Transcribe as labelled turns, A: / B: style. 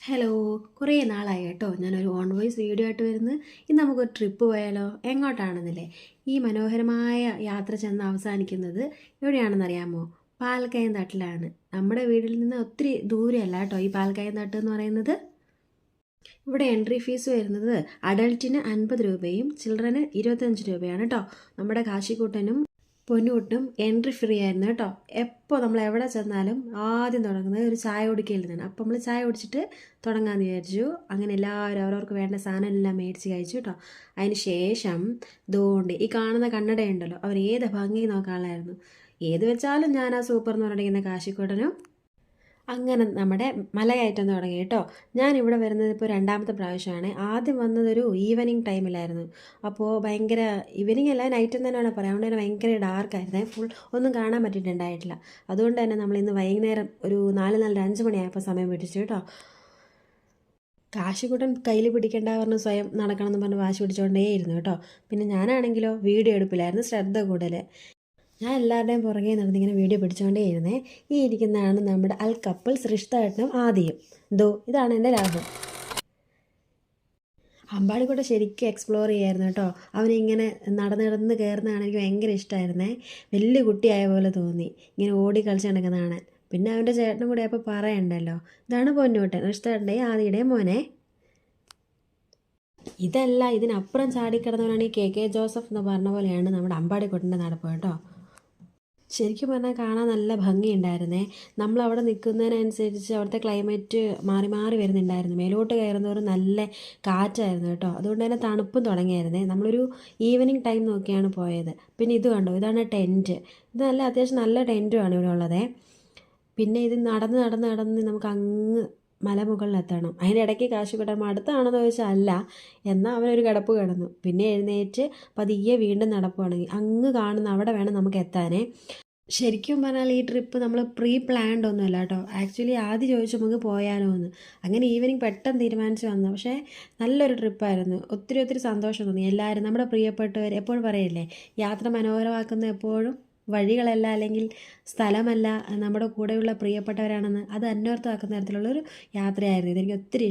A: Hello, കുറേ നാളായി കേട്ടോ ഞാനൊരു ഓൺ വോയിസ് വീഡിയോ ആയിട്ട് വരുന്നത്. ഇന്ന് നമുക്കൊരു ട്രിപ്പ് പോയാലോ? എങ്ങോട്ടാണെന്നില്ലേ? ഈ മനോഹരമായ യാത്ര ചെന്ന് അവസാനിക്കുന്നത് എവിടെയാണെന്നറിയാമോ? പാലക്കയം തട്ടിലാണ്. നമ്മുടെ വീട്ടിൽ നിന്ന് ഒത്തിരി ദൂരെയല്ല കേട്ടോ ഈ പാലക്കയം തട്ട് എന്ന് പറയുന്നത്. ഇവിടെ എൻട്രി ഫീസ് വരുന്നത് അഡൾട്ടിന് 50 രൂപയും ചിൽഡ്രന് 25 രൂപയാണ് കേട്ടോ. നമ്മുടെ കാശിക്കൂട്ടനും പൊന്നുകുട്ടും എൻട്രി ഫ്രീ ആയിരുന്നു കേട്ടോ. എപ്പോൾ നമ്മൾ എവിടെ ചെന്നാലും ആദ്യം തുടങ്ങുന്നത് ഒരു ചായ കുടിക്കൽ നിന്നാണ്. അപ്പം നമ്മൾ ചായ കുടിച്ചിട്ട് തുടങ്ങാമെന്ന് വിചാരിച്ചു. അങ്ങനെ എല്ലാവരും അവരവർക്ക് വേണ്ട സാധനം എല്ലാം മേടിച്ച് കഴിച്ചു കേട്ടോ. അതിന് ശേഷം ദോണ്ട് ഈ കാണുന്ന കണ്ണടയുണ്ടല്ലോ, അവർ ഏത് ഭംഗി നോക്കാനുള്ളായിരുന്നു. ഏത് വെച്ചാലും ഞാൻ ആ സൂപ്പർ എന്ന് പറഞ്ഞിരിക്കുന്ന കാശിക്കൂട്ടനും അങ്ങനെ നമ്മുടെ മലകയറ്റം തുടങ്ങി കേട്ടോ. ഞാനിവിടെ വരുന്നത് ഇപ്പോൾ രണ്ടാമത്തെ പ്രാവശ്യമാണ്. ആദ്യം വന്നതൊരു ഈവനിങ് ടൈമിലായിരുന്നു. അപ്പോൾ ഭയങ്കര ഈവനിങ് അല്ല, നൈറ്റ് എന്ന് തന്നെയാണ് പറയാം. അതുകൊണ്ട് തന്നെ ഭയങ്കര ഡാർക്കായിരുന്നു, ഫുൾ ഒന്നും കാണാൻ പറ്റിയിട്ടുണ്ടായിട്ടില്ല. അതുകൊണ്ട് തന്നെ നമ്മൾ ഇന്ന് വൈകുന്നേരം ഒരു 5 മണിയായപ്പോൾ സമയം പിടിച്ചു കേട്ടോ. കാശിക്കൂട്ടൻ കയ്യിൽ പിടിക്കേണ്ട പറഞ്ഞ് സ്വയം നടക്കണം എന്ന് പറഞ്ഞ് വാശി പിടിച്ചുകൊണ്ടേയിരുന്നു കേട്ടോ. പിന്നെ ഞാനാണെങ്കിലോ വീഡിയോ എടുപ്പിലായിരുന്നു ശ്രദ്ധ കൂടുതൽ. ഞാൻ എല്ലാവരുടെയും പുറകെ നടന്നിങ്ങനെ വീഡിയോ പിടിച്ചുകൊണ്ടേയിരുന്നേ. ഈ ഇരിക്കുന്നതാണ് നമ്മുടെ അൽ കപ്പിൾസ് റിഷ്തേട്ടനും ആദിയും. ഇതാണ് എൻ്റെ രാഹുൽ. അമ്പാടിക്കൂടെ ശരിക്കും എക്സ്പ്ലോർ ചെയ്യായിരുന്നു കേട്ടോ. അവനിങ്ങനെ നടന്ന് കയറുന്നതാണ് എനിക്ക് ഭയങ്കര ഇഷ്ടമായിരുന്നേ. വലിയ കുട്ടിയായ പോലെ തോന്നി ഇങ്ങനെ ഓടി കളിച്ച് നടക്കുന്നതാണ്. പിന്നെ അവൻ്റെ ചേട്ടനും കൂടെ അപ്പോൾ പറയണ്ടല്ലോ. ഇതാണ് പൊന്നൂട്ടൻ, റിഷ്തേട്ടൻ്റെയും ആദിയുടെയും മോനെ. ഇതല്ല, ഇതിനപ്പുറം ചാടിക്കിടന്നവനാണ് ഈ കെ ജോസഫ് എന്ന് പറഞ്ഞ പോലെയാണ് നമ്മുടെ അമ്പാടിക്കുട്ടൻ്റെ നടപ്പ് കേട്ടോ. ശരിക്കും പറഞ്ഞാൽ കാണാൻ നല്ല ഭംഗിയുണ്ടായിരുന്നേ. നമ്മളവിടെ നിൽക്കുന്നതിനനുസരിച്ച് അവിടുത്തെ ക്ലൈമറ്റ് മാറി മാറി വരുന്നുണ്ടായിരുന്നു. മേലോട്ട് കയറുന്നവർ നല്ല കാറ്റായിരുന്നു കേട്ടോ. അതുകൊണ്ട് തന്നെ തണുപ്പും തുടങ്ങിയായിരുന്നേ. നമ്മളൊരു ഈവനിങ് ടൈം നോക്കിയാണ് പോയത്. പിന്നെ ഇത് കണ്ടോ, ഇതാണ് ടെൻറ്റ്. ഇത് നല്ല അത്യാവശ്യം നല്ല ടെൻറ്റുമാണ് ഇവിടെ ഉള്ളത്. പിന്നെ ഇത് നടന്ന് നമുക്ക് അങ്ങ് മലമുകളിലെത്തണം. അതിൻ്റെ ഇടയ്ക്ക് കാശ് കിട്ടുമ്പോൾ അടുത്താണെന്ന് ചോദിച്ചാൽ അല്ല. എന്നാൽ അവനൊരു കിടപ്പ് കിടന്നു. പിന്നെ എഴുന്നേറ്റ് പതിയെ വീണ്ടും നടപ്പുവാണെങ്കിൽ അങ്ങ് കാണുന്ന അവിടെ വേണം നമുക്ക് എത്താനേ. ശരിക്കും പറഞ്ഞാൽ ഈ ട്രിപ്പ് നമ്മൾ പ്രീ പ്ലാൻഡ് ഒന്നുമല്ല കേട്ടോ. ആക്ച്വലി ആദ്യം ചോദിച്ചു നമുക്ക് പോയാലോ എന്ന്. അങ്ങനെ ഈവനിങ് പെട്ടെന്ന് തീരുമാനിച്ച് വന്നു. പക്ഷേ നല്ലൊരു ട്രിപ്പായിരുന്നു. ഒത്തിരി സന്തോഷം തോന്നി. എല്ലാവരും നമ്മുടെ പ്രിയപ്പെട്ടവർ എപ്പോഴും പറയില്ലേ, യാത്ര മനോഹരമാക്കുന്ന എപ്പോഴും വഴികളല്ല അല്ലെങ്കിൽ സ്ഥലമല്ല, നമ്മുടെ കൂടെയുള്ള പ്രിയപ്പെട്ടവരാണെന്ന്. അത് അന്വർത്ഥമാക്കുന്ന തരത്തിലുള്ളൊരു യാത്രയായിരുന്നു ഇതെനിക്ക് ഒത്തിരി